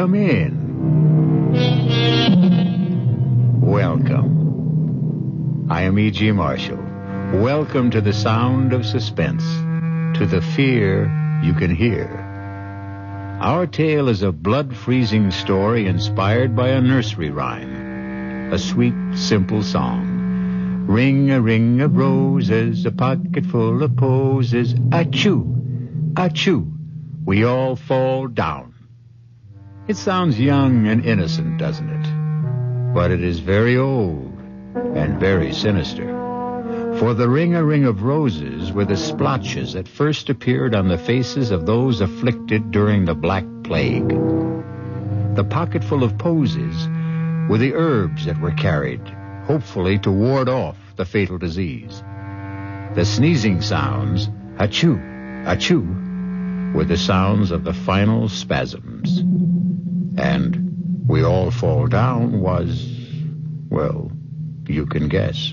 come in. Welcome. I am E.G. Marshall. Welcome to the sound of suspense, to the fear you can hear. Our tale is a blood-freezing story inspired by a nursery rhyme, a sweet, simple song. Ring of roses, a pocket full of posies, achoo, achoo, we all fall down. It sounds young and innocent, doesn't it? But it is very old and very sinister. For the ring of roses were the splotches that first appeared on the faces of those afflicted during the Black Plague. The pocketful of posies were the herbs that were carried, hopefully to ward off the fatal disease. The sneezing sounds, achoo, achoo, were the sounds of the final spasms. And we all fall down was, well, you can guess.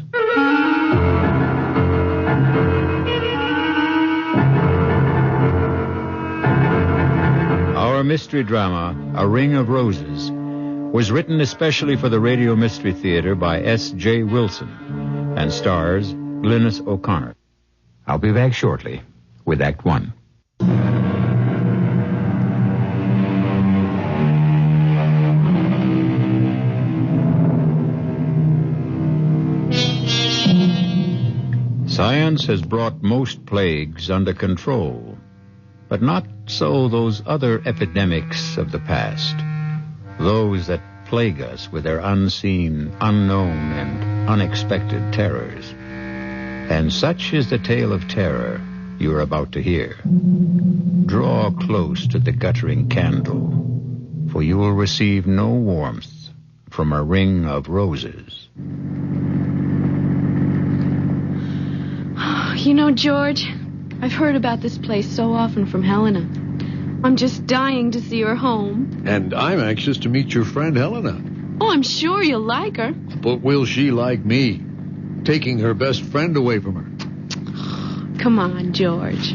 Our mystery drama, A Ring of Roses, was written especially for the Radio Mystery Theater by S.J. Wilson and stars Glynis O'Connor. I'll be back shortly with Act One. Science has brought most plagues under control, but not so those other epidemics of the past, those that plague us with their unseen, unknown, and unexpected terrors. And such is the tale of terror you are about to hear. Draw close to the guttering candle, for you will receive no warmth from a ring of roses. You know, George, I've heard about this place so often from Helena. I'm just dying to see her home. And I'm anxious to meet your friend Helena. Oh, I'm sure you'll like her. But will she like me? Taking her best friend away from her. Come on, George.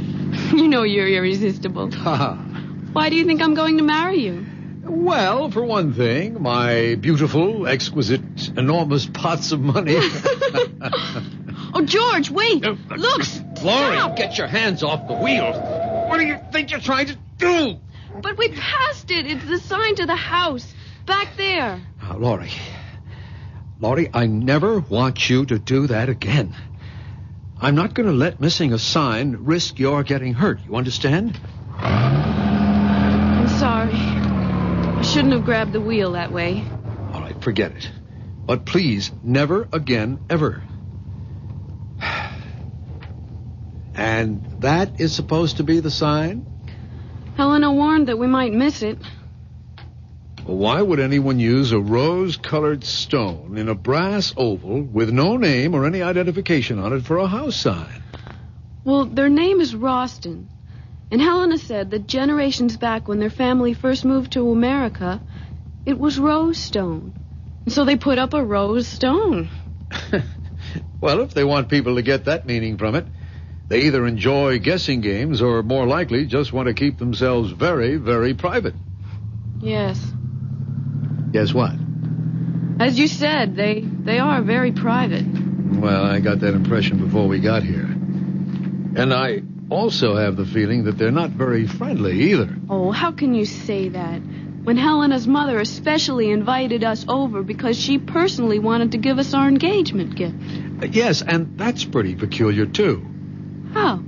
You know you're irresistible. Why do you think I'm going to marry you? Well, for one thing, my beautiful, exquisite, enormous pots of money. Oh, George, wait. Look. Laurie, stop. get your hands off the wheel. What do you think you're trying to do? But we passed it. It's the sign to the house. Back there. Laurie, I never want you to do that again. I'm not going to let missing a sign risk your getting hurt. You understand? I'm sorry. I shouldn't have grabbed the wheel that way. All right, forget it. But please, never again, ever. And that is supposed to be the sign? Helena warned that we might miss it. Well, why would anyone use a rose-colored stone in a brass oval with no name or any identification on it for a house sign? Well, their name is Roston. And Helena said that generations back when their family first moved to America, it was rose stone. And so they put up a rose stone. Well, if they want people to get that meaning from it, they either enjoy guessing games or, more likely, just want to keep themselves very, very private. Yes. Guess what? As you said, they are very private. Well, I got that impression before we got here. And I also have the feeling that they're not very friendly either. Oh, how can you say that? When Helena's mother especially invited us over because she personally wanted to give us our engagement gift. Yes, and that's pretty peculiar, too. How?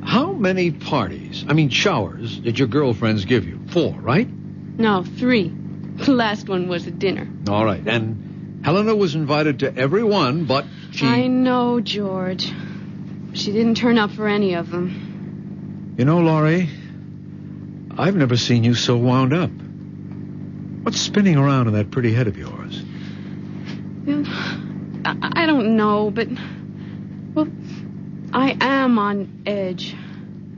How many showers, did your girlfriends give you? 4, right? No, 3. The last one was at dinner. All right, and Helena was invited to every one, but she... I know, George. She didn't turn up for any of them. You know, Laurie, I've never seen you so wound up. What's spinning around in that pretty head of yours? I don't know, but... Well, I am on edge.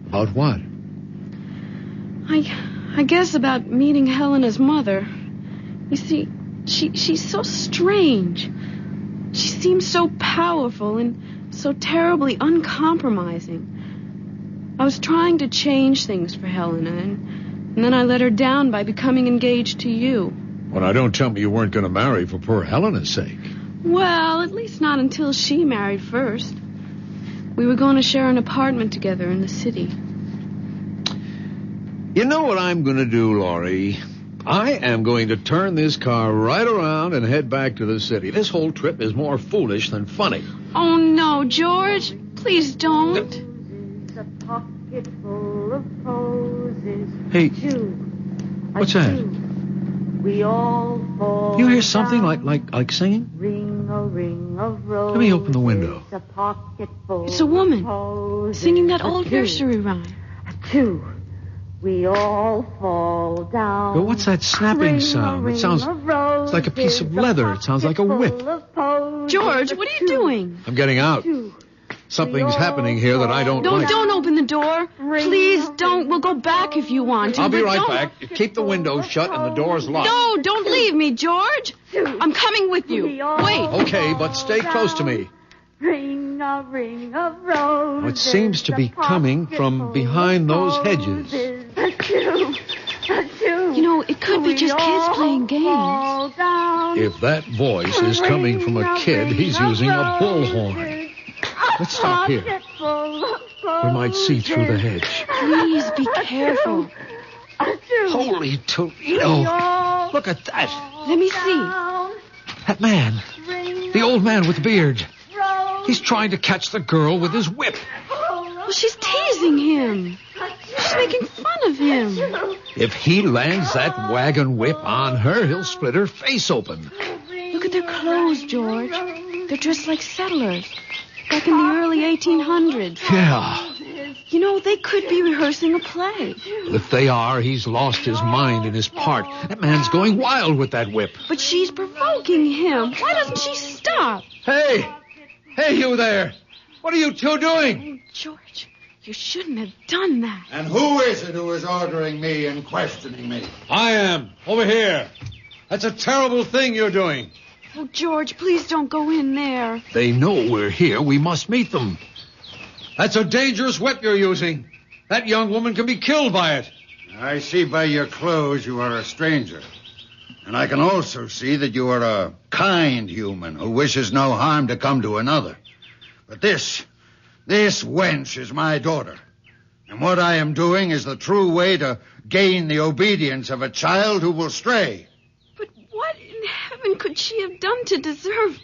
About what? I guess about meeting Helena's mother. You see, she's so strange. She seems so powerful and so terribly uncompromising. I was trying to change things for Helena, And then I let her down by becoming engaged to you. Well, now, don't tell me you weren't going to marry for poor Helena's sake. Well, at least not until she married first. We were going to share an apartment together in the city. You know what I'm going to do, Laurie? I am going to turn this car right around and head back to the city. This whole trip is more foolish than funny. Oh, no, George. Please don't. A pocket full of posies. Hey, Chew, what's that? We all fall You hear something down. like singing? Ring a ring of roses. Let me open the window. A pocket full It's a woman of posies. singing that old Achoo, nursery rhyme. achoo. We all fall down. But what's that snapping Ring a sound? It ring sounds of it's like a piece of roses, leather. It sounds like a pocket whip. full of posies. George, what are you doing? I'm getting out. Achoo. Something's happening here that I don't like. Don't open the door. Please don't. We'll go back if you want to. I'll be but right don't- back. Keep the window shut and the doors locked. No, don't leave me, George. I'm coming with you. Wait. Okay, but stay close to me. Ring a ring of roses. Well, it seems to be coming from behind those hedges. You know, it could be just kids playing games. If that voice is coming from a kid, he's using a bullhorn. Let's stop here. We might see through the hedge. Please be careful. Holy Toledo! Look at that. Let me see. That man. The old man with the beard. He's trying to catch the girl with his whip. Well, she's teasing him. She's making fun of him. If he lands that wagon whip on her, he'll split her face open. Look at their clothes, George. They're dressed like settlers. Back in the early 1800s. Yeah. You know, they could be rehearsing a play. If they are, he's lost his mind in his part. That man's going wild with that whip. But she's provoking him. Why doesn't she stop? Hey! Hey, you there! What are you two doing? Oh, George, you shouldn't have done that. And who is it who is ordering me and questioning me? I am. Over here. That's a terrible thing you're doing. Oh, George, please don't go in there. They know we're here. We must meet them. That's a dangerous whip you're using. That young woman can be killed by it. I see by your clothes you are a stranger. And I can also see that you are a kind human who wishes no harm to come to another. But this wench is my daughter. And what I am doing is the true way to gain the obedience of a child who will stray. But what in heaven could she have done to deserve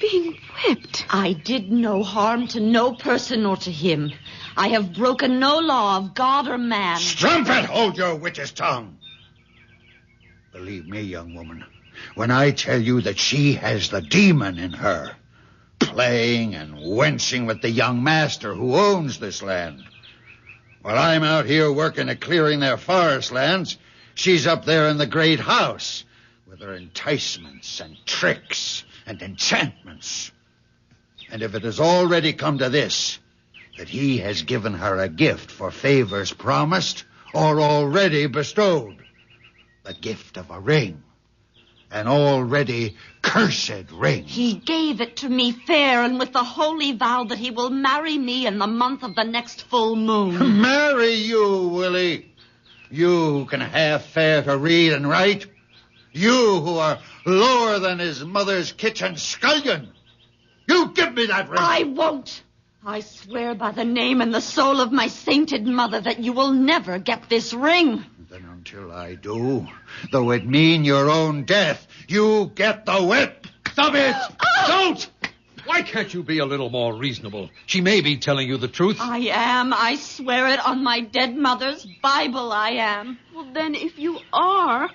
being whipped? I did no harm to no person or to him. I have broken no law of God or man. Strumpet, hold your witch's tongue. Believe me, young woman, when I tell you that she has the demon in her, playing and wenching with the young master who owns this land. While I'm out here working at clearing their forest lands, she's up there in the great house with her enticements and tricks and enchantments. And if it has already come to this, that he has given her a gift for favors promised or already bestowed, the gift of a ring, an already cursed ring. He gave it to me fair and with the holy vow that he will marry me in the month of the next full moon. Marry you, Willie. You who can half fare to read and write. You who are lower than his mother's kitchen scullion. You give me that ring. I won't. I swear by the name and the soul of my sainted mother that you will never get this ring. Then until I do, though it mean your own death, you get the whip. Stop it! Don't! Why can't you be a little more reasonable? She may be telling you the truth. I am. I swear it on my dead mother's Bible I am. Well, then, if you are,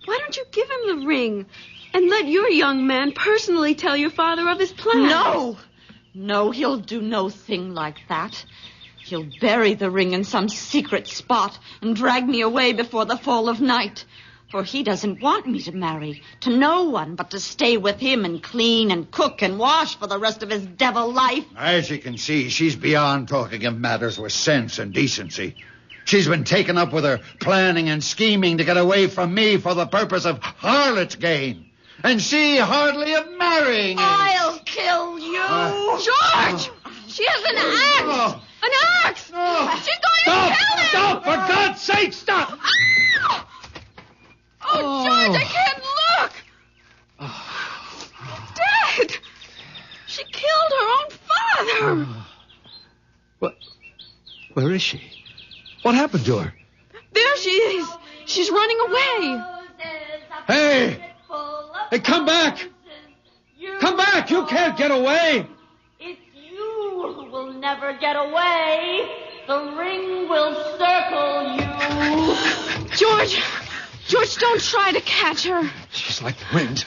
why don't you give him the ring and let your young man personally tell your father of his plan? No, he'll do no thing like that. He'll bury the ring in some secret spot and drag me away before the fall of night. For he doesn't want me to marry to no one but to stay with him and clean and cook and wash for the rest of his devil life. As you can see, she's beyond talking of matters with sense and decency. She's been taken up with her planning and scheming to get away from me for the purpose of harlot's gain. And she hardly of marrying. I'll kill you. George! She has an axe! An axe! She's going to kill him! Stop! For God's God's sake, stop! Oh, George, I can't look! Dad! She killed her own father! What? Where is she? What happened to her? There she is! She's running away! Hey! Hey, come back! Come back! You can't get away! It's you who will never get away. The ring will circle you. George, don't try to catch her. She's like the wind.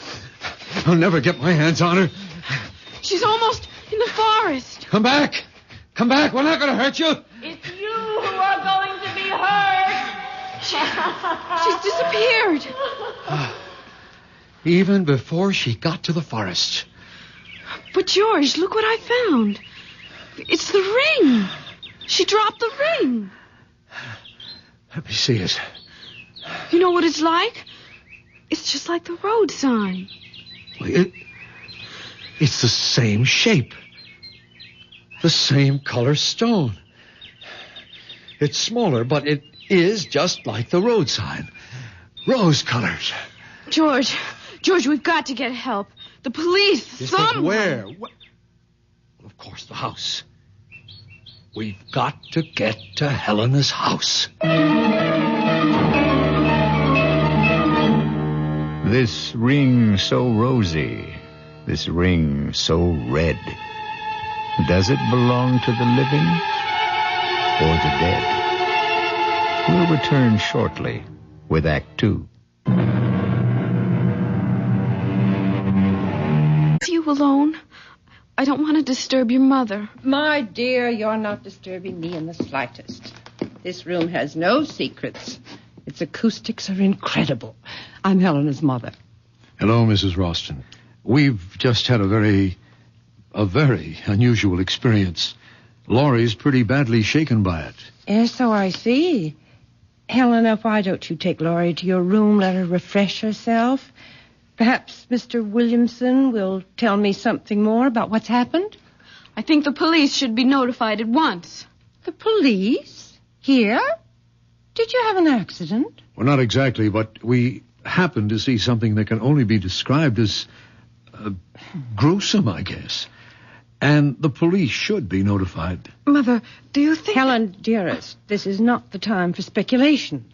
I'll never get my hands on her. She's almost in the forest. Come back! Come back! We're not going to hurt you! It's you who are going to be hurt. She's disappeared. Even before she got to the forest. But, George, look what I found. It's the ring. She dropped the ring. Let me see it. You know what it's like? It's just like the road sign. It's the same shape. The same color stone. It's smaller, but it is just like the road sign. Rose colors. George, we've got to get help. The police, Yes, but someone. where? Well, of course, the house. We've got to get to Helena's house. This ring so rosy, this ring so red. Does it belong to the living or the dead? We'll return shortly with Act 2. You alone? I don't want to disturb your mother. My dear, you're not disturbing me in the slightest. This room has no secrets. Its acoustics are incredible. I'm Helena's mother. Hello, Mrs. Ralston. We've just had a very unusual experience. Laurie's pretty badly shaken by it. Yes, so I see. Helena, why don't you take Laurie to your room, let her refresh herself? Perhaps Mr. Williamson will tell me something more about what's happened? I think the police should be notified at once. The police? Here? Did you have an accident? Well, not exactly, but we happened to see something that can only be described as gruesome, I guess. And the police should be notified. Mother, do you think... Helen, dearest, this is not the time for speculation.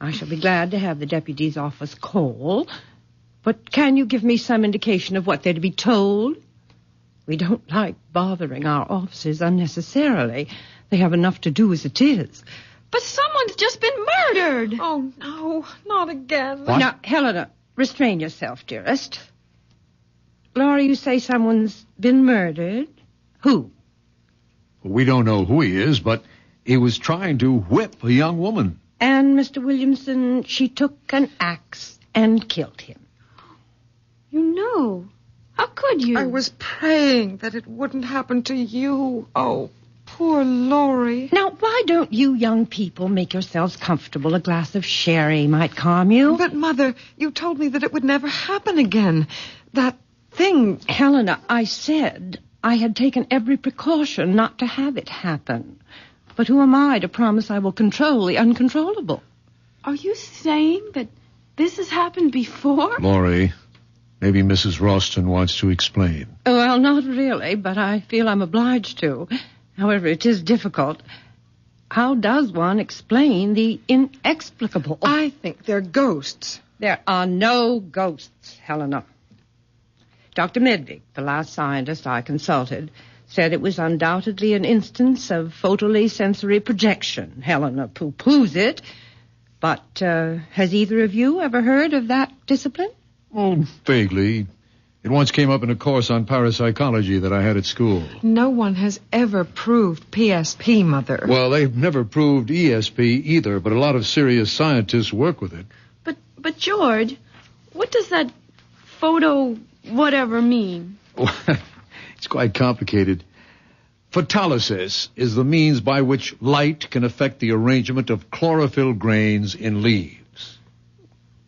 I shall be glad to have the deputy's office call. But can you give me some indication of what they're to be told? We don't like bothering our officers unnecessarily. They have enough to do as it is. But someone's just been murdered. Oh, no, not again. What? Now, Helena, restrain yourself, dearest. Laurie, you say someone's been murdered? Who? We don't know who he is, but he was trying to whip a young woman. And Mr. Williamson, she took an axe and killed him. You know. How could you? I was praying that it wouldn't happen to you. Oh, poor Laurie. Now, why don't you young people make yourselves comfortable? A glass of sherry might calm you. But, Mother, you told me that it would never happen again. That thing... Helena, I said I had taken every precaution not to have it happen. But who am I to promise I will control the uncontrollable? Are you saying that this has happened before? Laurie, maybe Mrs. Ralston wants to explain. Well, not really, but I feel I'm obliged to. However, it is difficult. How does one explain the inexplicable? I think they're ghosts. There are no ghosts, Helena. Dr. Medvig, the last scientist I consulted, said it was undoubtedly an instance of photosensory projection. Helena pooh-poohs it. But has either of you ever heard of that discipline? Oh, vaguely. It once came up in a course on parapsychology that I had at school. No one has ever proved PSP, Mother. Well, they've never proved ESP either, but a lot of serious scientists work with it. But George, what does that photo whatever mean? It's quite complicated. Photolysis is the means by which light can affect the arrangement of chlorophyll grains in leaves.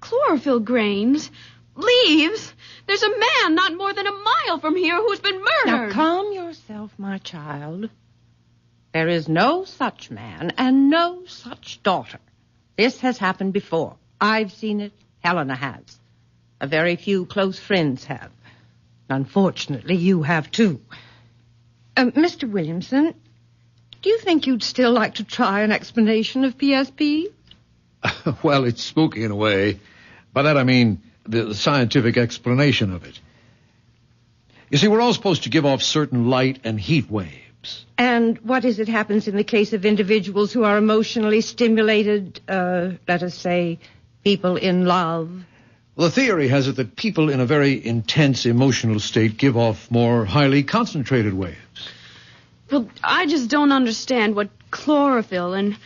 Chlorophyll grains? Leaves? There's a man not more than a mile from here who's been murdered. Now, calm yourself, my child. There is no such man and no such daughter. This has happened before. I've seen it. Helena has. A very few close friends have. Unfortunately, you have too. Mr. Williamson, do you think you'd still like to try an explanation of PSP? Well, it's spooky in a way. By that I mean the scientific explanation of it. You see, we're all supposed to give off certain light and heat waves. And what is it happens in the case of individuals who are emotionally stimulated, let us say, people in love? Well, the theory has it that people in a very intense emotional state give off more highly concentrated waves. Well, I just don't understand what chlorophyll and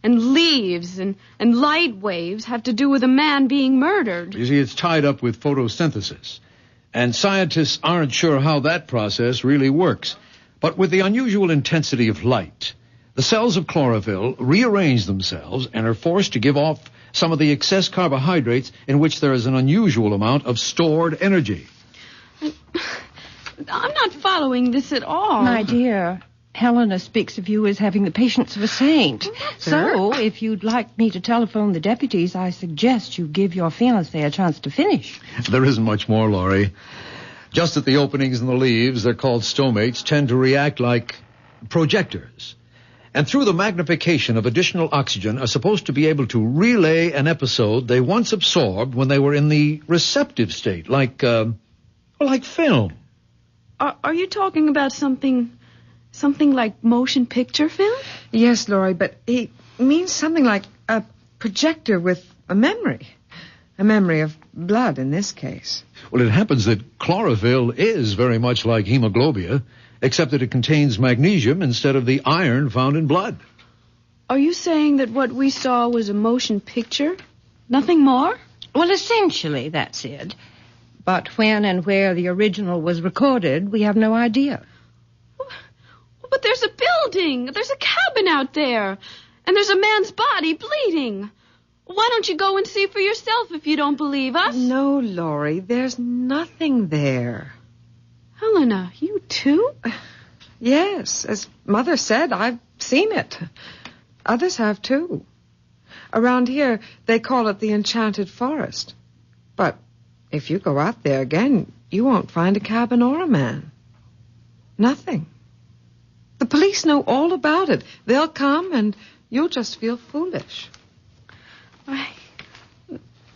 leaves and light waves have to do with a man being murdered. You see, it's tied up with photosynthesis. And scientists aren't sure how that process really works. But with the unusual intensity of light, the cells of chlorophyll rearrange themselves and are forced to give off some of the excess carbohydrates in which there is an unusual amount of stored energy. I'm not following this at all. My dear, Helena speaks of you as having the patience of a saint. So, if you'd like me to telephone the deputies, I suggest you give your fiancé a chance to finish. There isn't much more, Laurie. Just at the openings in the leaves, they're called stomates, tend to react like projectors. And through the magnification of additional oxygen are supposed to be able to relay an episode they once absorbed when they were in the receptive state, like film. Are you talking about something like motion picture film? Yes, Laurie, but he means something like a projector with a memory. A memory of blood in this case. Well, it happens that chlorophyll is very much like hemoglobia, except that it contains magnesium instead of the iron found in blood. Are you saying that what we saw was a motion picture? Nothing more? Well, essentially, that's it. But when and where the original was recorded, we have no idea. But there's a building. There's a cabin out there. And there's a man's body bleeding. Why don't you go and see for yourself if you don't believe us? No, Laurie, there's nothing there. Helena, you too? Yes, as Mother said, I've seen it. Others have too. Around here, they call it the Enchanted Forest. But if you go out there again, you won't find a cabin or a man. Nothing. The police know all about it. They'll come and you'll just feel foolish.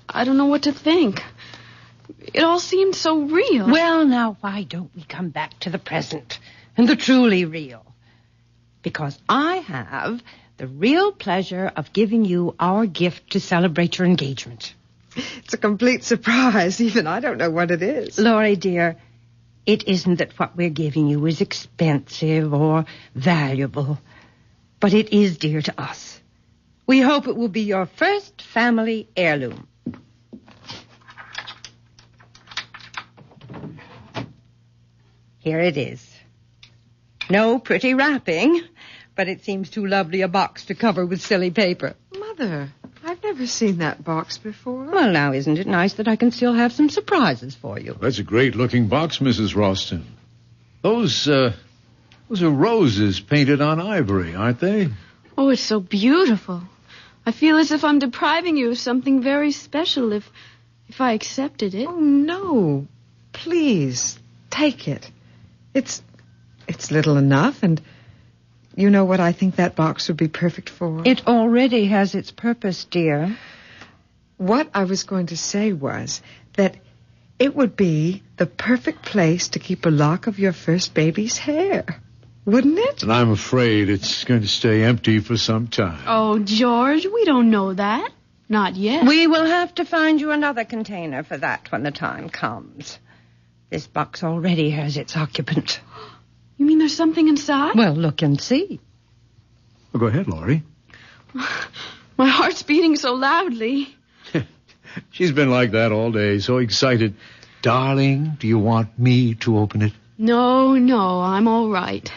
I don't know what to think. It all seemed so real. Well, now, why don't we come back to the present and the truly real? Because I have the real pleasure of giving you our gift to celebrate your engagement. It's a complete surprise. Even I don't know what it is. Laurie, dear, it isn't that what we're giving you is expensive or valuable, but it is dear to us. We hope it will be your first family heirloom. Here it is. No pretty wrapping, but it seems too lovely a box to cover with silly paper. Mother, I've never seen that box before. Well, now, isn't it nice that I can still have some surprises for you? That's a great-looking box, Mrs. Ralston. Those are roses painted on ivory, aren't they? Oh, it's so beautiful. I feel as if I'm depriving you of something very special if I accepted it. Oh, no. Please, take it. It's little enough, and you know what I think that box would be perfect for? It already has its purpose, dear. What I was going to say was that it would be the perfect place to keep a lock of your first baby's hair. Wouldn't it? And I'm afraid it's going to stay empty for some time. Oh, George, we don't know that. Not yet. We will have to find you another container for that when the time comes. This box already has its occupant. You mean there's something inside? Well, look and see. Well, go ahead, Laurie. My heart's beating so loudly. She's been like that all day, so excited. Darling, do you want me to open it? No, I'm all right.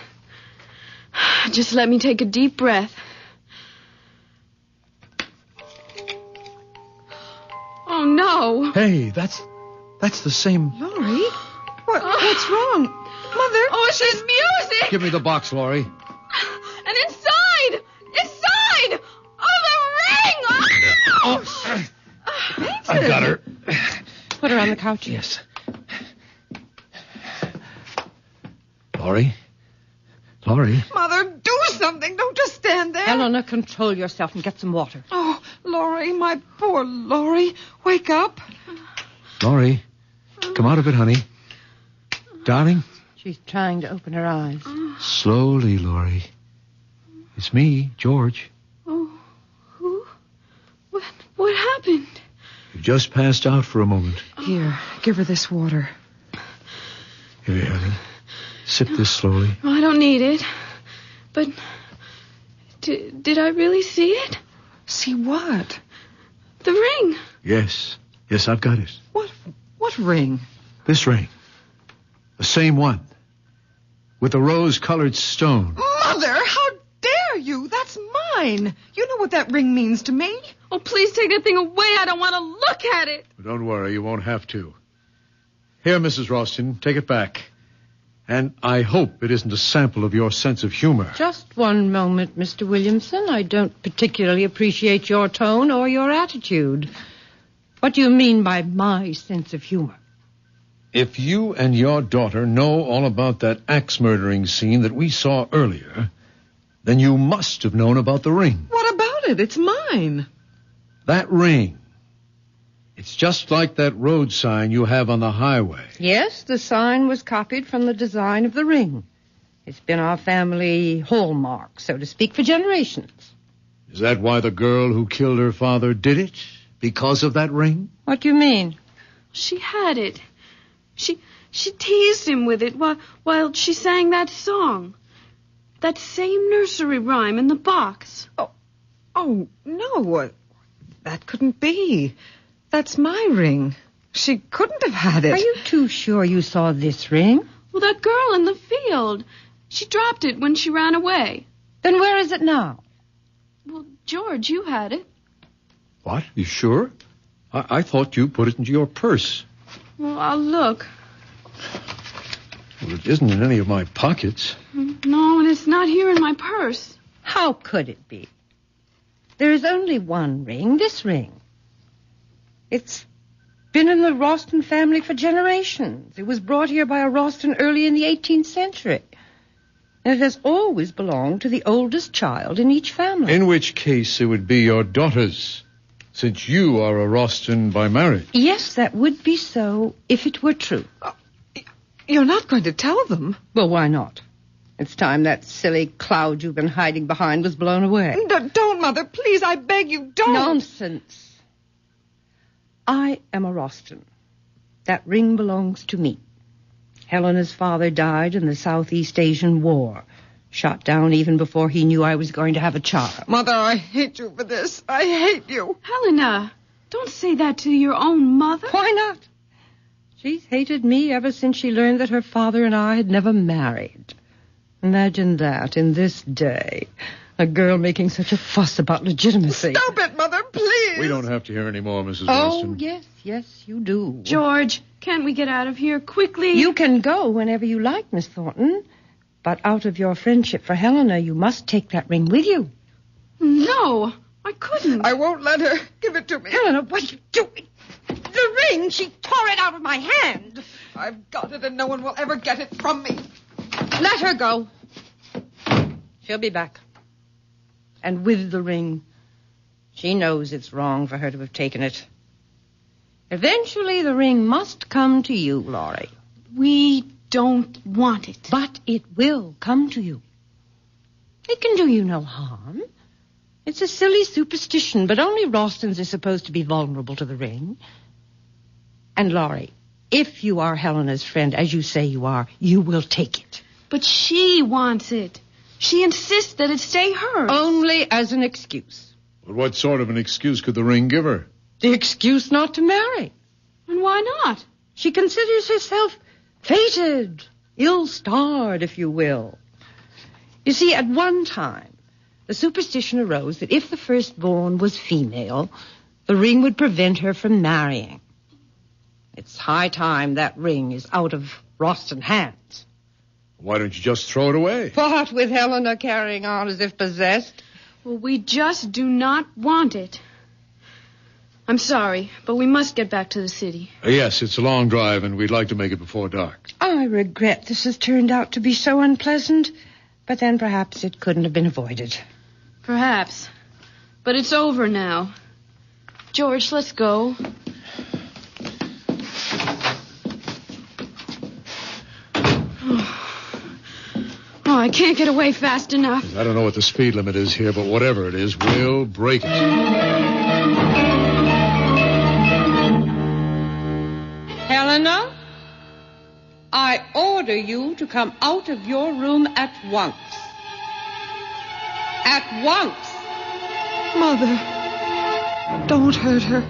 Just let me take a deep breath. Oh, no. Hey, that's the same... Laurie? What's wrong? Mother? Oh, she's music! Give me the box, Laurie. And inside! Oh, the ring! I've got her. Put her on the couch. Yes. Laurie? Mother, do something. Don't just stand there. Helena, control yourself and get some water. Oh, Laurie, my poor Laurie. Wake up. Laurie, come out of it, honey. Darling? She's trying to open her eyes. Slowly, Laurie. It's me, George. Oh, who? What happened? You just passed out for a moment. Here, give her this water. Here, honey. Sip this slowly. Oh, I don't need it. But did I really see it? See what? The ring. Yes, I've got it. What ring? This ring. The same one. With the rose-colored stone. Mother, how dare you? That's mine. You know what that ring means to me. Oh, please take that thing away. I don't want to look at it. Don't worry, you won't have to. Here, Mrs. Ralston, take it back. And I hope it isn't a sample of your sense of humor. Just one moment, Mr. Williamson. I don't particularly appreciate your tone or your attitude. What do you mean by my sense of humor? If you and your daughter know all about that axe-murdering scene that we saw earlier, then you must have known about the ring. What about it? It's mine. That ring. It's just like that road sign you have on the highway. Yes, the sign was copied from the design of the ring. It's been our family hallmark, so to speak, for generations. Is that why the girl who killed her father did it? Because of that ring? What do you mean? She had it. She teased him with it while she sang that song. That same nursery rhyme in the box. Oh, no. That couldn't be. That's my ring. She couldn't have had it. Are you too sure you saw this ring? Well, that girl in the field. She dropped it when she ran away. Then where is it now? Well, George, you had it. What? You sure? I thought you put it into your purse. Well, I'll look. Well, it isn't in any of my pockets. No, and it's not here in my purse. How could it be? There is only one ring, this ring. It's been in the Ralston family for generations. It was brought here by a Ralston early in the 18th century. And it has always belonged to the oldest child in each family. In which case it would be your daughter's, since you are a Ralston by marriage. Yes, that would be so if it were true. You're not going to tell them? Well, why not? It's time that silly cloud you've been hiding behind was blown away. Don't, Mother. Please, I beg you, don't. Nonsense. I am a Ralston. That ring belongs to me. Helena's father died in the Southeast Asian War, shot down even before he knew I was going to have a child. Mother, I hate you for this. I hate you. Helena, don't say that to your own mother. Why not? She's hated me ever since she learned that her father and I had never married. Imagine that in this day. A girl making such a fuss about legitimacy. Stop it, Mother, please. We don't have to hear any more, Mrs. Oh, Ralston. yes, you do. George, can't we get out of here quickly? You can go whenever you like, Miss Thornton. But out of your friendship for Helena, you must take that ring with you. No, I couldn't. I won't let her. Give it to me. Helena, what are you doing? The ring! She tore it out of my hand. I've got it, and no one will ever get it from me. Let her go. She'll be back. And with the ring. She knows it's wrong for her to have taken it. Eventually, the ring must come to you, Laurie. We don't want it. But it will come to you. It can do you no harm. It's a silly superstition, but only Ralstons are supposed to be vulnerable to the ring. And, Laurie, if you are Helena's friend, as you say you are, you will take it. But she wants it. She insists that it stay hers. Only as an excuse. But what sort of an excuse could the ring give her? The excuse not to marry. And why not? She considers herself fated, ill-starred, if you will. You see, at one time, the superstition arose that if the firstborn was female, the ring would prevent her from marrying. It's high time that ring is out of Ralston hands. Why don't you just throw it away? What with Helena carrying on as if possessed? Well, we just do not want it. I'm sorry, but we must get back to the city. Yes, it's a long drive, and we'd like to make it before dark. I regret this has turned out to be so unpleasant, but then perhaps it couldn't have been avoided. Perhaps. But it's over now. George, let's go. Oh, I can't get away fast enough. I don't know what the speed limit is here, but whatever it is, we'll break it. Helena, I order you to come out of your room at once. At once. Mother, don't hurt her.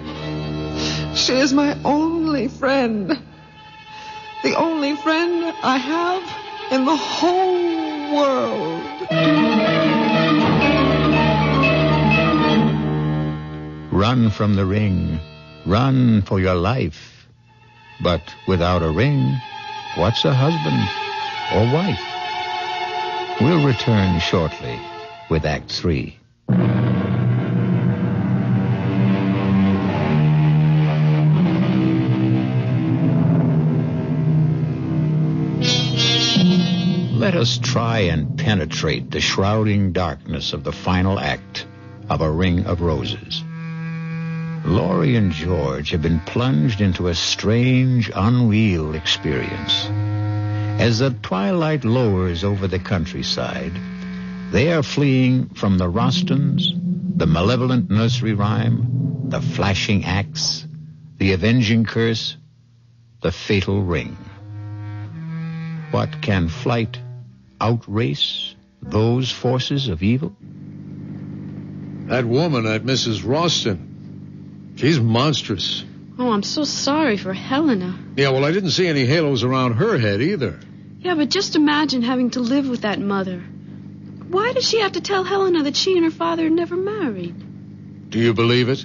She is my only friend. The only friend I have in the whole world. Run from the ring. Run for your life. But without a ring, what's a husband or wife? We'll return shortly with Act 3. Let us try and penetrate the shrouding darkness of the final act of A Ring of Roses. Laurie and George have been plunged into a strange, unreal experience. As the twilight lowers over the countryside, they are fleeing from the Rostons, the malevolent nursery rhyme, the flashing axe, the avenging curse, the fatal ring. What can flight outrace those forces of evil? That woman, that Mrs. Roston, she's monstrous. Oh, I'm so sorry for Helena. Yeah, well, I didn't see any halos around her head either. Yeah, but just imagine having to live with that mother. Why did she have to tell Helena that she and her father had never married? Do you believe it?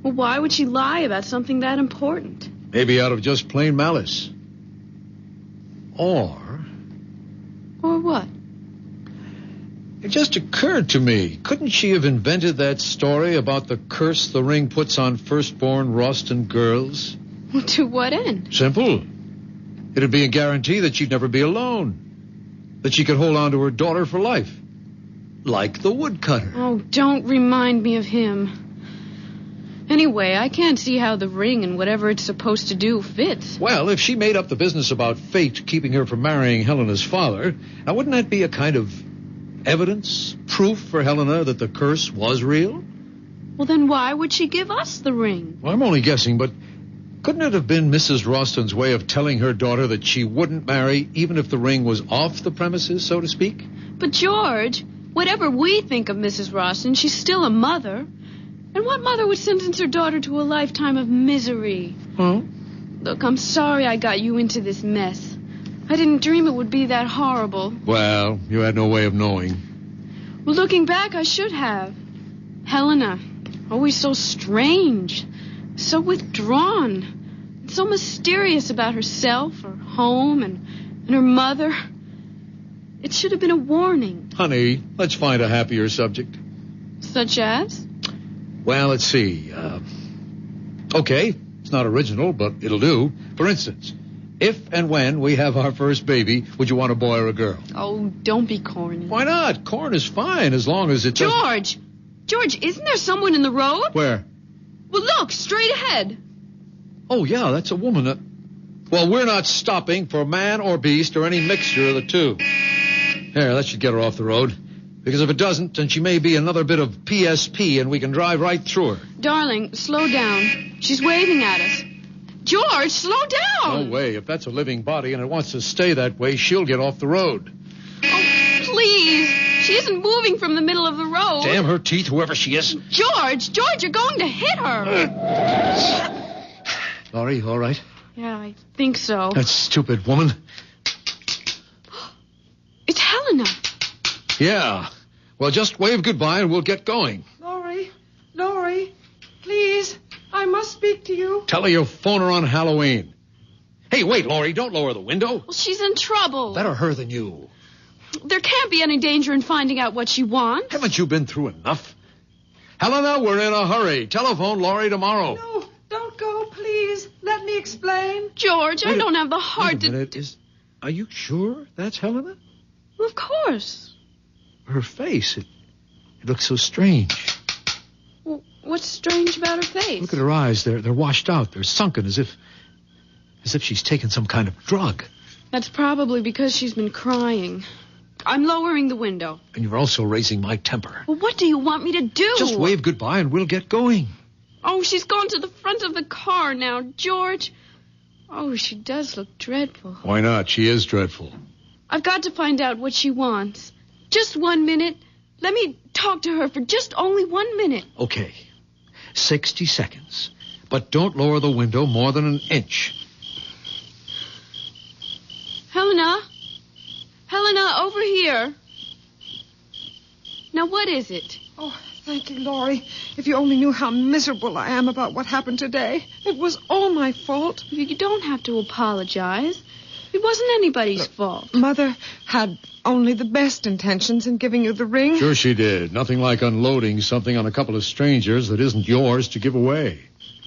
Well, why would she lie about something that important? Maybe out of just plain malice. Or what? it just occurred to me, couldn't she have invented that story about the curse the ring puts on firstborn Roston girls? Well, to what end? Simple. It'd be a guarantee that she'd never be alone. That she could hold on to her daughter for life. Like the woodcutter. Oh, don't remind me of him. Anyway, I can't see how the ring and whatever it's supposed to do fits. Well, if she made up the business about fate keeping her from marrying Helena's father, now wouldn't that be a kind of evidence, proof for Helena that the curse was real? Well, then why would she give us the ring? Well, I'm only guessing, but couldn't it have been Mrs. Roston's way of telling her daughter that she wouldn't marry even if the ring was off the premises, so to speak? But, George, whatever we think of Mrs. Roston, she's still a mother. And what mother would sentence her daughter to a lifetime of misery? Huh? Look, I'm sorry I got you into this mess. I didn't dream it would be that horrible. Well, you had no way of knowing. Well, looking back, I should have. Helena, always so strange, so withdrawn, so mysterious about herself, her home, and her mother. It should have been a warning. Honey, let's find a happier subject. Such as? Well, let's see. Okay, it's not original, but it'll do. For instance, if and when we have our first baby, would you want a boy or a girl? Oh, don't be corny. Why not? Corn is fine as long as it George! George, isn't there someone in the road? Where? Well, look, straight ahead. Oh, yeah, that's a woman. Well, we're not stopping for man or beast or any mixture of the two. There, that should get her off the road. Because if it doesn't, then she may be another bit of PSP and we can drive right through her. Darling, slow down. She's waving at us. George, slow down. No way. If that's a living body and it wants to stay that way, she'll get off the road. Oh, please. She isn't moving from the middle of the road. Damn her teeth, whoever she is. George, you're going to hit her. Laurie, all right? Yeah, I think so. That stupid woman. It's Helena. Yeah. Well, just wave goodbye and we'll get going. Laurie, please, I must speak to you. Tell her you'll phone her on Halloween. Hey, wait, Laurie, don't lower the window. Well, she's in trouble. Better her than you. There can't be any danger in finding out what she wants. Haven't you been through enough? Helena, we're in a hurry. Telephone Laurie tomorrow. No, don't go, please. Let me explain. George, I don't have the heart Wait a minute. Are you sure that's Helena? Well, of course. Her face, it looks so strange. Well, what's strange about her face? Look at her eyes. They're washed out. They're sunken as if she's taken some kind of drug. That's probably because she's been crying. I'm lowering the window. And you're also raising my temper. Well, what do you want me to do? Just wave goodbye and we'll get going. Oh, she's gone to the front of the car now, George. Oh, she does look dreadful. Why not? She is dreadful. I've got to find out what she wants. Just 1 minute. Let me talk to her for just only 1 minute. Okay. 60 seconds. But don't lower the window more than an inch. Helena? Helena, over here. Now, what is it? Oh, thank you, Laurie. If you only knew how miserable I am about what happened today. It was all my fault. You don't have to apologize. It wasn't anybody's fault. Mother had only the best intentions in giving you the ring. Sure she did. Nothing like unloading something on a couple of strangers that isn't yours to give away.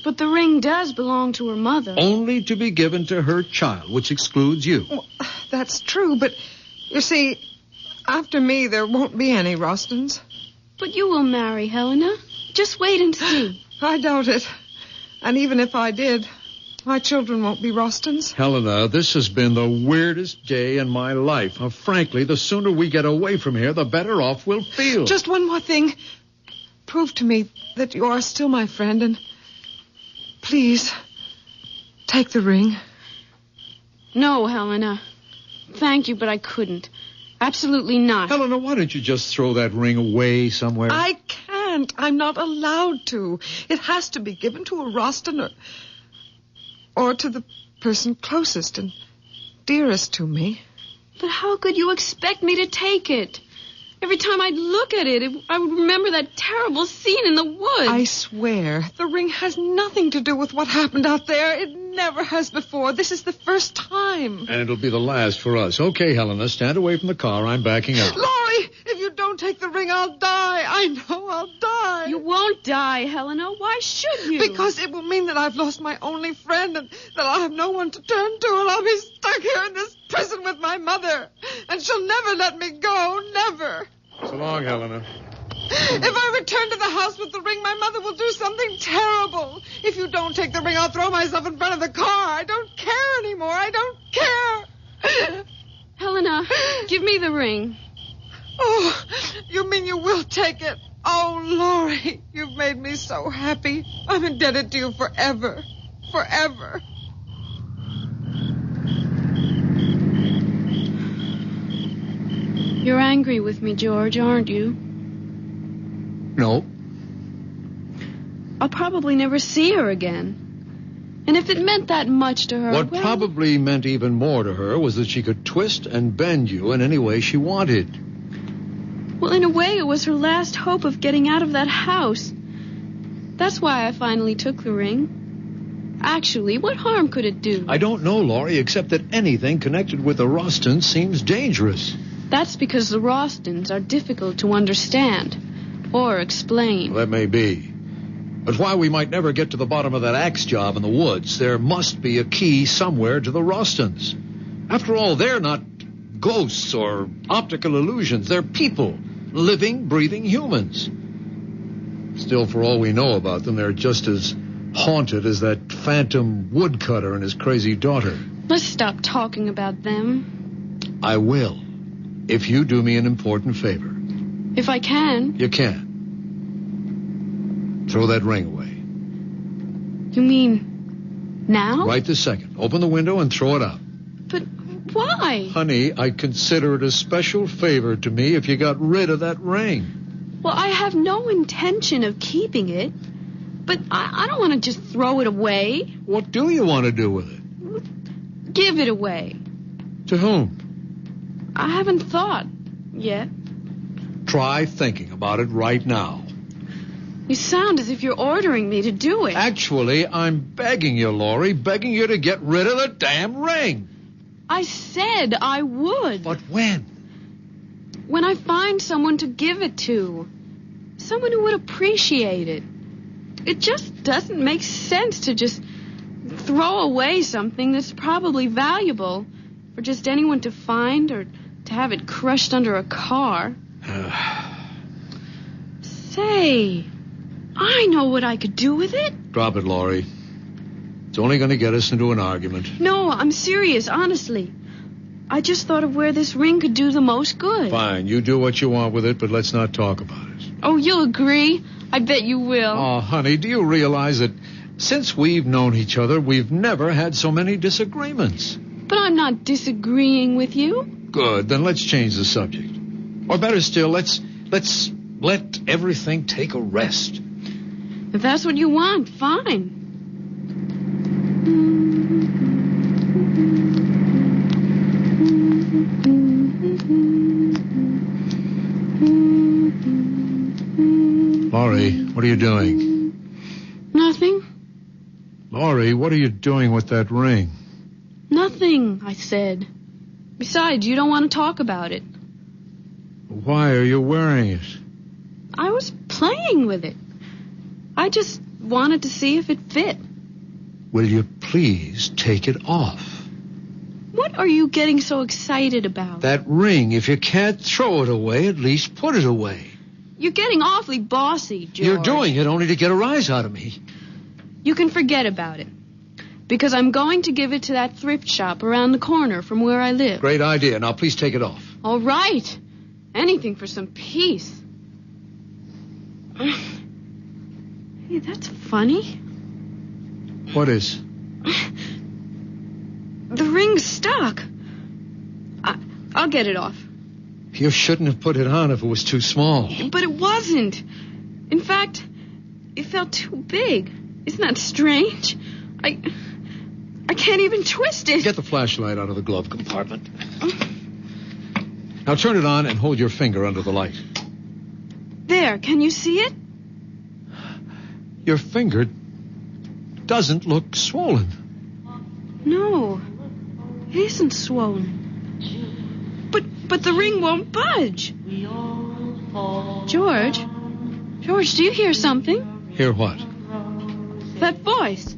But the ring does belong to her mother. Only to be given to her child, which excludes you. Well, that's true, but you see, after me, there won't be any Rostons. But you will marry Helena. Just wait and see. I doubt it. And even if I did, my children won't be Rostons. Helena, this has been the weirdest day in my life. Frankly, the sooner we get away from here, the better off we'll feel. Just one more thing. Prove to me that you are still my friend, and please, take the ring. No, Helena. Thank you, but I couldn't. Absolutely not. Helena, why don't you just throw that ring away somewhere? I can't. I'm not allowed to. It has to be given to a Roston or to the person closest and dearest to me. But how could you expect me to take it? Every time I'd look at it, I would remember that terrible scene in the woods. I swear, the ring has nothing to do with what happened out there. It never has before. This is the first time. And it'll be the last for us. Okay, Helena, stand away from the car. I'm backing up. Laurie, if you don't take the ring, I'll die. I know I'll die. You won't die, Helena. Why should you? Because it will mean that I've lost my only friend and that I'll have no one to turn to, and I'll be stuck here in this prison with my mother. And she'll never let me go. Never. So long, Helena. If I return to the house with the ring, my mother will do something terrible. If you don't take the ring, I'll throw myself in front of the car. I don't care anymore. I don't care. Helena, give me the ring. Oh, you mean you will take it? Oh, Laurie, you've made me so happy. I'm indebted to you forever. Forever. You're angry with me, George, aren't you? No. I'll probably never see her again. And if it meant that much to her... What well, probably meant even more to her was that she could twist and bend you in any way she wanted. Well, in a way, it was her last hope of getting out of that house. That's why I finally took the ring. Actually, what harm could it do? I don't know, Laurie, except that anything connected with the Rostons seems dangerous. That's because the Rostons are difficult to understand or explain. Well, that may be. But while we might never get to the bottom of that axe job in the woods, there must be a key somewhere to the Rostons. After all, they're not ghosts or optical illusions. They're people, living, breathing humans. Still, for all we know about them, they're just as haunted as that phantom woodcutter and his crazy daughter. Let's stop talking about them. I will, if you do me an important favor. If I can. You can. Throw that ring away. You mean now? Right this second. Open the window and throw it out. But why? Honey, I'd consider it a special favor to me if you got rid of that ring. Well, I have no intention of keeping it. But I don't want to just throw it away. What do you want to do with it? Give it away. To whom? I haven't thought yet. Try thinking about it right now. You sound as if you're ordering me to do it. Actually, I'm begging you, Laurie, begging you to get rid of the damn ring. I said I would. But when? When I find someone to give it to. Someone who would appreciate it. It just doesn't make sense to just throw away something that's probably valuable for just anyone to find or to have it crushed under a car. Say, I know what I could do with it. Drop it, Laurie. It's only going to get us into an argument. No, I'm serious, honestly. I just thought of where this ring could do the most good. Fine, you do what you want with it, but let's not talk about it. Oh, you'll agree? I bet you will. Oh, honey, do you realize that since we've known each other, we've never had so many disagreements? But I'm not disagreeing with you. Good, then let's change the subject. Or better still, let's let everything take a rest. If that's what you want, fine. Laurie, what are you doing? Nothing. Laurie, what are you doing with that ring? Nothing, I said. Besides, you don't want to talk about it. Why are you wearing it? I was playing with it. I just wanted to see if it fit. Will you please take it off? What are you getting so excited about? That ring, if you can't throw it away, at least put it away. You're getting awfully bossy, George. You're doing it only to get a rise out of me. You can forget about it. Because I'm going to give it to that thrift shop around the corner from where I live. Great idea. Now, please take it off. All right. Anything for some peace. Hey, that's funny. What is? The ring's stuck. I'll get it off. You shouldn't have put it on if it was too small. But it wasn't. In fact, it felt too big. Isn't that strange? I can't even twist it. Get the flashlight out of the glove compartment. Now turn it on and hold your finger under the light. There, can you see it? Your finger doesn't look swollen. No, it isn't swollen. But the ring won't budge. George, do you hear something? Hear what? That voice.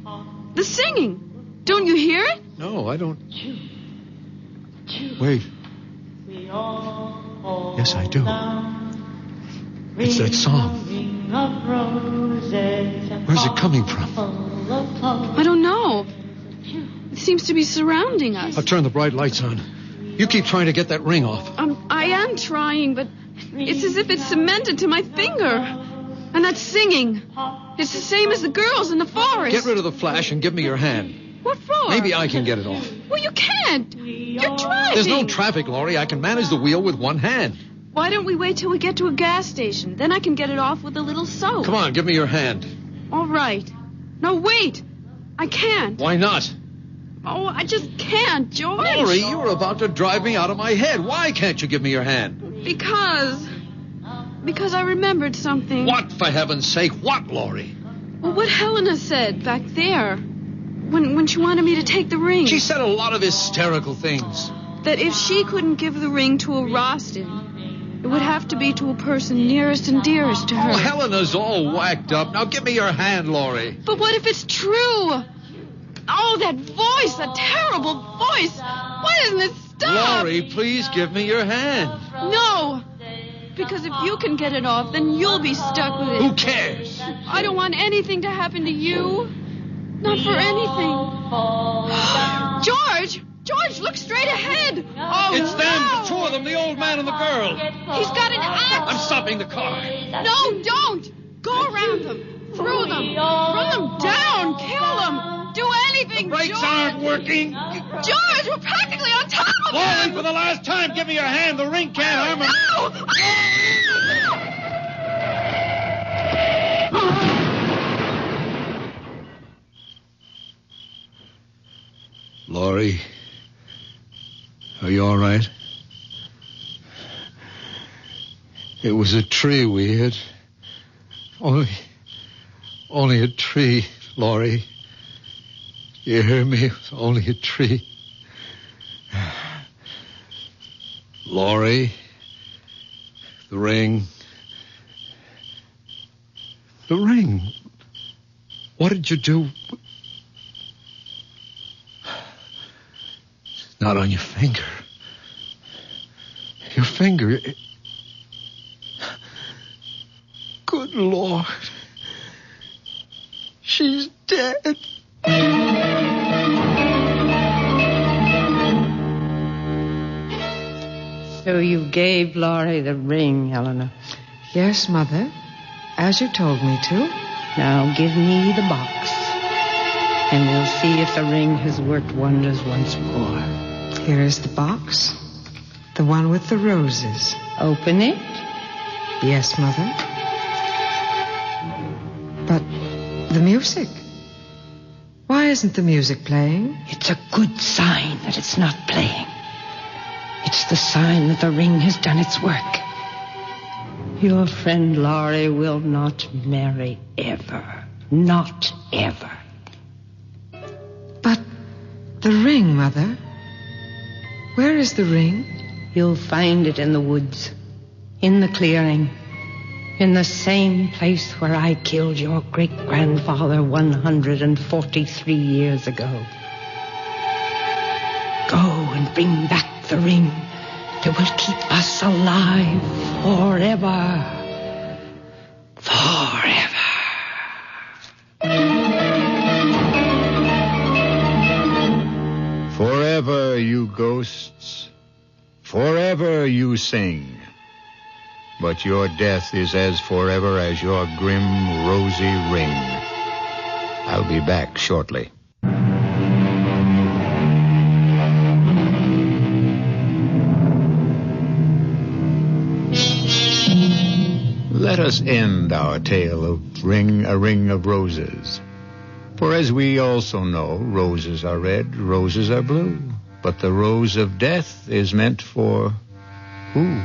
The singing. Don't you hear it? No, I don't. Wait. Yes, I do. It's that song. Where's it coming from? I don't know. It seems to be surrounding us. I'll turn the bright lights on. You keep trying to get that ring off. I am trying, but it's as if it's cemented to my finger. And that singing. It's the same as the girls in the forest. Get rid of the flash and give me your hand. What for? Maybe I can get it off. Well, you can't. You're driving. There's no traffic, Laurie. I can manage the wheel with one hand. Why don't we wait till we get to a gas station? Then I can get it off with a little soap. Come on, give me your hand. All right. No, wait. I can't. Why not? Oh, I just can't, George. Laurie, you were about to drive me out of my head. Why can't you give me your hand? Because I remembered something. What, for heaven's sake? What, Laurie? Well, what Helena said back there. When she wanted me to take the ring. She said a lot of hysterical things. That if she couldn't give the ring to a Rostin, it would have to be to a person nearest and dearest to her. Oh, Helena's all whacked up. Now give me your hand, Laurie. But what if it's true? Oh, that voice, that terrible voice. Why doesn't it stop? Laurie, please give me your hand. No. Because if you can get it off, then you'll be stuck with it. Who cares? I don't want anything to happen to you. Not for anything. George, look straight ahead. Oh, it's them, the two of them, the old man and the girl. He's got an axe. I'm stopping the car. No, don't. Go around them. Through them. Run them down. Kill them. Do anything, The brakes George. aren't working. George, we're practically on top of Laurie, them. for the last time, give me your hand. The ring can't harm him. No! Laurie, are you all right? It was a tree we hit. Only a tree, Laurie. You hear me? It was only a tree. Laurie, the ring. The ring. What did you do? It's not on your finger. Your finger. Good Lord. She's dead. So you gave Laurie the ring, Helena. Yes, Mother, as you told me to. Now give me the box, and we'll see if the ring has worked wonders once more. Here is the box, the one with the roses. Open it. Yes, Mother. But the music. Why isn't the music playing? It's a good sign that it's not playing. It's the sign that the ring has done its work. Your friend Laurie will not marry ever. Not ever. But the ring, Mother. Where is the ring? You'll find it in the woods. In the clearing. In the same place where I killed your great-grandfather 143 years ago. Go and bring back the ring that will keep us alive forever. Forever. Forever, you ghosts. Forever you sing. But your death is as forever as your grim, rosy ring. I'll be back shortly. Let us end our tale of A Ring of Roses. For as we also know, roses are red, roses are blue. But the rose of death is meant for who?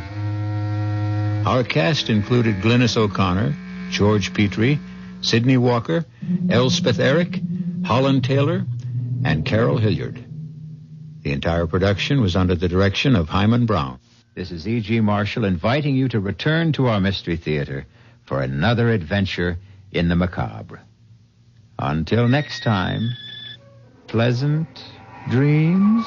Our cast included Glynis O'Connor, George Petrie, Sidney Walker, Elspeth Eric, Holland Taylor, and Carol Hilliard. The entire production was under the direction of Hyman Brown. This is E.G. Marshall inviting you to return to our Mystery Theater for another adventure in the macabre. Until next time, pleasant dreams.